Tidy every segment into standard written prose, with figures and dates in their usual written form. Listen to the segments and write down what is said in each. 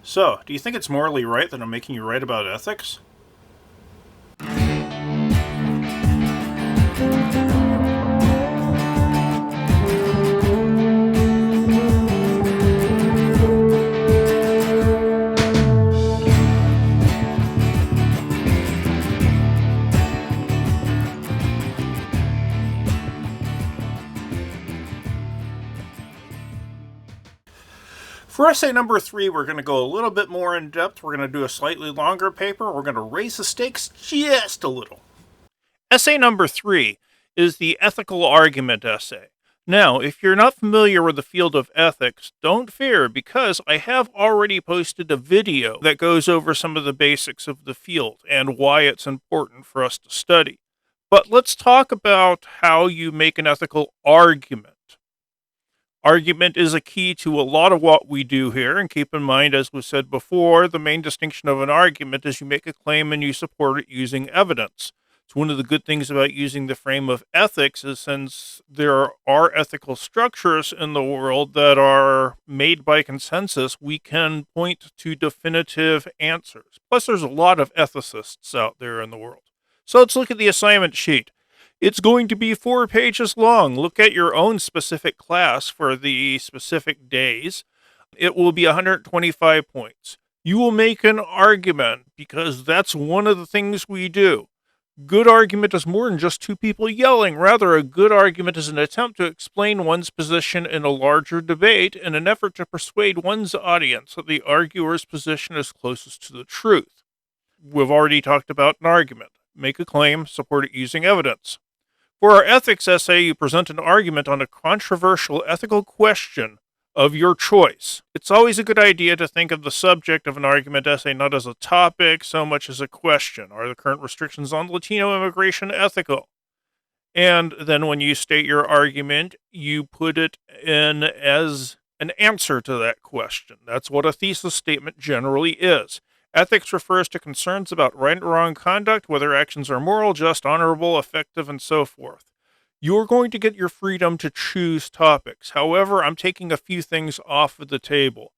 So, do you think it's morally right that I'm making you write about ethics? For essay number 3, we're going to go a little bit more in depth. We're going to do a slightly longer paper. We're going to raise the stakes just a little. Essay number 3 is the ethical argument essay. Now, if you're not familiar with the field of ethics, don't fear, because I have already posted a video that goes over some of the basics of the field and why it's important for us to study. But let's talk about how you make an ethical argument. Argument is a key to a lot of what we do here, and keep in mind, as was said before, the main distinction of an argument is you make a claim and you support it using evidence. It's one of the good things about using the frame of ethics is, since there are ethical structures in the world that are made by consensus, we can point to definitive answers. Plus, there's a lot of ethicists out there in the world. So let's look at the assignment sheet. It's going to be 4 pages long. Look at your own specific class for the specific days. It will be 125 points. You will make an argument, because that's one of the things we do. Good argument is more than just two people yelling. Rather, a good argument is an attempt to explain one's position in a larger debate in an effort to persuade one's audience that the arguer's position is closest to the truth. We've already talked about an argument. Make a claim, support it using evidence. For our ethics essay, you present an argument on a controversial ethical question of your choice. It's always a good idea to think of the subject of an argument essay not as a topic so much as a question. Are the current restrictions on Latino immigration ethical? And then when you state your argument, you put it in as an answer to that question. That's what a thesis statement generally is. Ethics refers to concerns about right or wrong conduct, whether actions are moral, just, honorable, effective, and so forth. You're going to get your freedom to choose topics. However, I'm taking a few things off of the table.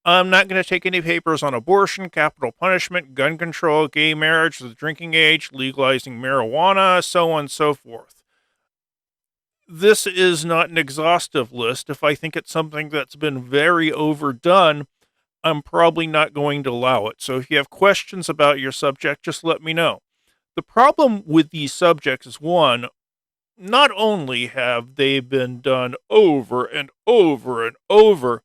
I'm not going to take any papers on abortion, capital punishment, gun control, gay marriage, the drinking age, legalizing marijuana, so on and so forth. This is not an exhaustive list. If I think it's something that's been very overdone, I'm probably not going to allow it. So if you have questions about your subject, just let me know. The problem with these subjects is, one, not only have they been done over and over and over,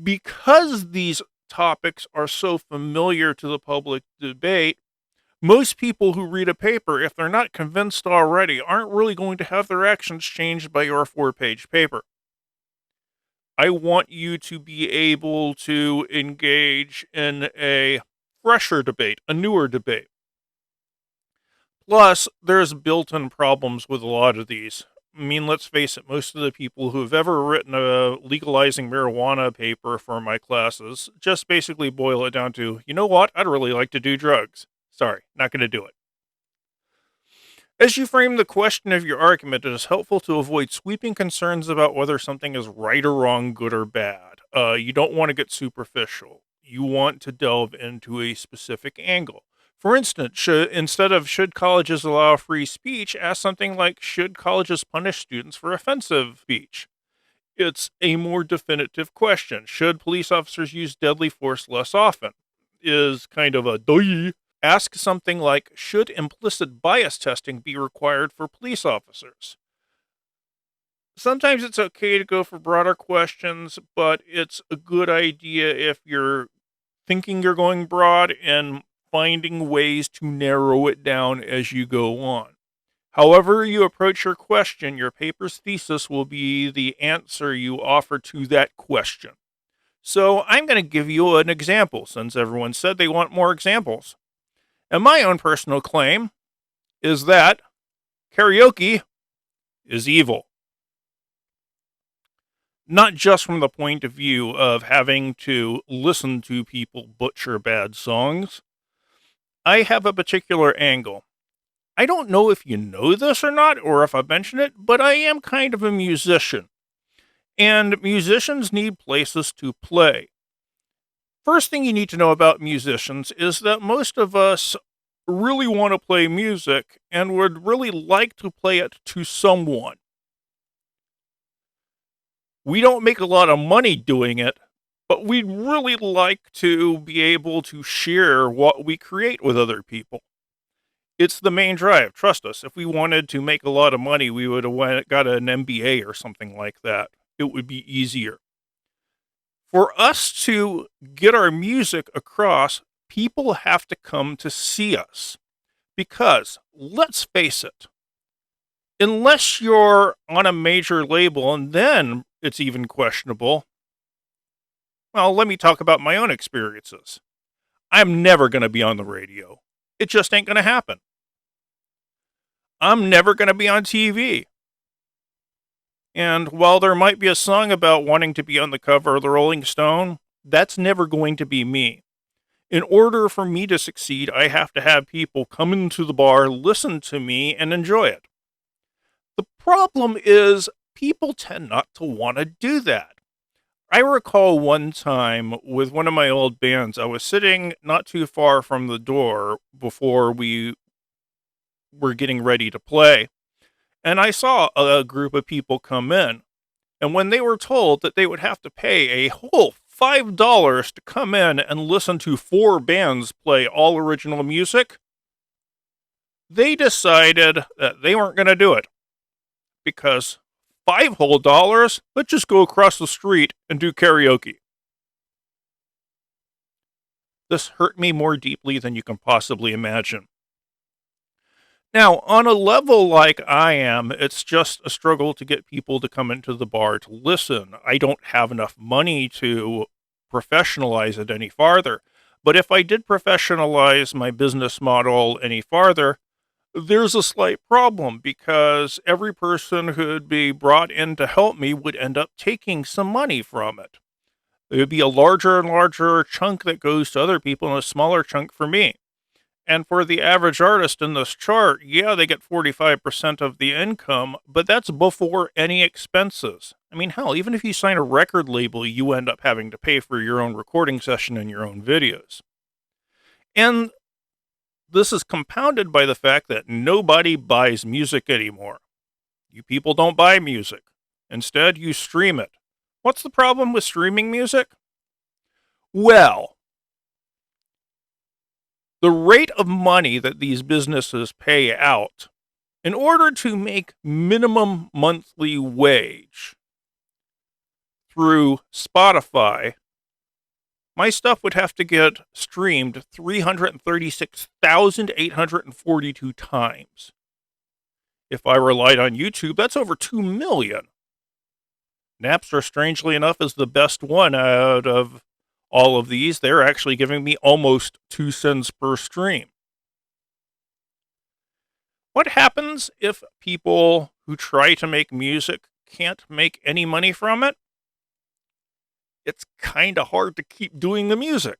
because these topics are so familiar to the public debate, most people who read a paper, if they're not convinced already, aren't really going to have their actions changed by your 4-page paper. I want you to be able to engage in a fresher debate, a newer debate. Plus, there's built-in problems with a lot of these. I mean, let's face it, most of the people who have ever written a legalizing marijuana paper for my classes just basically boil it down to, you know what, I'd really like to do drugs. Sorry, not going to do it. As you frame the question of your argument, it is helpful to avoid sweeping concerns about whether something is right or wrong, good or bad. You don't want to get superficial. You want to delve into a specific angle. For instance, instead of should colleges allow free speech, ask something like, should colleges punish students for offensive speech? It's a more definitive question. Should police officers use deadly force less often? Is kind of a duh. Ask something like, should implicit bias testing be required for police officers? Sometimes it's okay to go for broader questions, but it's a good idea if you're thinking you're going broad and finding ways to narrow it down as you go on. However you approach your question, your paper's thesis will be the answer you offer to that question. So I'm going to give you an example, since everyone said they want more examples. And my own personal claim is that karaoke is evil. Not just from the point of view of having to listen to people butcher bad songs. I have a particular angle. I don't know if you know this or not, or if I've mentioned it, but I am kind of a musician. And musicians need places to play. First thing you need to know about musicians is that most of us really want to play music and would really like to play it to someone. We don't make a lot of money doing it, but we'd really like to be able to share what we create with other people. It's the main drive. Trust us. If we wanted to make a lot of money, we would have got an MBA or something like that. It would be easier. For us to get our music across, people have to come to see us. Because, let's face it, unless you're on a major label, and then it's even questionable. Well, let me talk about my own experiences. I'm never going to be on the radio. It just ain't going to happen. I'm never going to be on TV. And while there might be a song about wanting to be on the cover of the Rolling Stone, that's never going to be me. In order for me to succeed, I have to have people come into the bar, listen to me, and enjoy it. The problem is people tend not to want to do that. I recall one time with one of my old bands, I was sitting not too far from the door before we were getting ready to play, and I saw a group of people come in. And when they were told that they would have to pay a whole $5 to come in and listen to 4 bands play all original music, they decided that they weren't going to do it. Because $5 whole, let's just go across the street and do karaoke. This hurt me more deeply than you can possibly imagine. Now, on a level like I am, it's just a struggle to get people to come into the bar to listen. I don't have enough money to professionalize it any farther. But if I did professionalize my business model any farther, there's a slight problem because every person who'd be brought in to help me would end up taking some money from it. It would be a larger and larger chunk that goes to other people and a smaller chunk for me. And for the average artist in this chart, yeah, they get 45% of the income, but that's before any expenses. I mean, hell, even if you sign a record label, you end up having to pay for your own recording session and your own videos. And this is compounded by the fact that nobody buys music anymore. You people don't buy music. Instead, you stream it. What's the problem with streaming music? Well, the rate of money that these businesses pay out in order to make minimum monthly wage through Spotify, my stuff would have to get streamed 336,842 times. If I relied on YouTube, that's over 2 million. Napster, strangely enough, is the best one out of all of these. They're actually giving me almost 2 cents per stream. What happens if people who try to make music can't make any money from it? It's kind of hard to keep doing the music.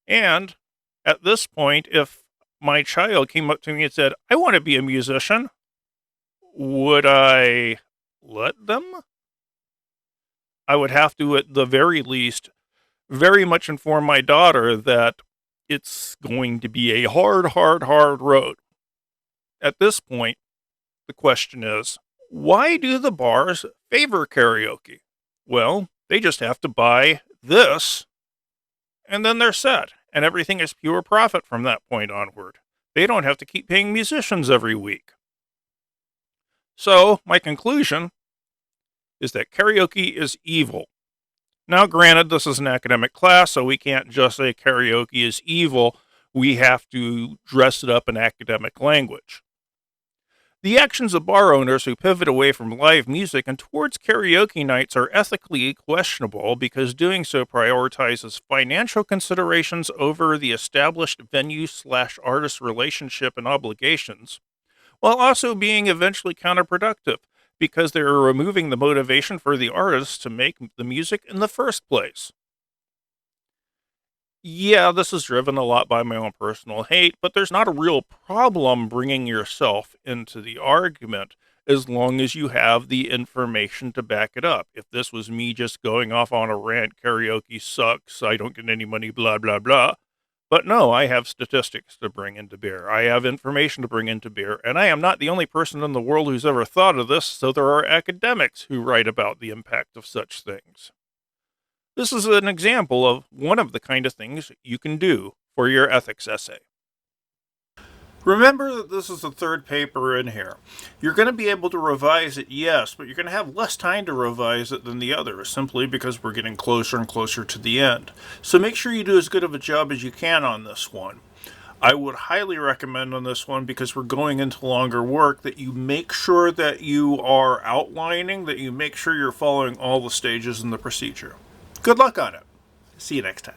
And at this point, if my child came up to me and said, I want to be a musician, would I let them? I would have to, at the very least, very much inform my daughter that it's going to be a hard road. At this point, the question is, why do the bars favor karaoke? Well, they just have to buy this, and then they're set, and everything is pure profit from that point onward. They don't have to keep paying musicians every week. So, my conclusion is that karaoke is evil. Now, granted, this is an academic class, so we can't just say karaoke is evil. We have to dress it up in academic language. The actions of bar owners who pivot away from live music and towards karaoke nights are ethically questionable because doing so prioritizes financial considerations over the established venue/artist relationship and obligations, while also being eventually counterproductive because they are removing the motivation for the artists to make the music in the first place. Yeah, this is driven a lot by my own personal hate, but there's not a real problem bringing yourself into the argument. as long as you have the information to back it up. If this was me just going off on a rant, karaoke sucks, I don't get any money, blah, blah, blah. But no, I have statistics to bring into bear. I have information to bring into bear, and I am not the only person in the world who's ever thought of this, so there are academics who write about the impact of such things. This is an example of one of the kind of things you can do for your ethics essay. Remember that this is the third paper in here. You're going to be able to revise it, yes, but you're going to have less time to revise it than the others, simply because we're getting closer and closer to the end. So make sure you do as good of a job as you can on this one. I would highly recommend on this one, because we're going into longer work, that you make sure that you are outlining, that you make sure you're following all the stages in the procedure. Good luck on it. See you next time.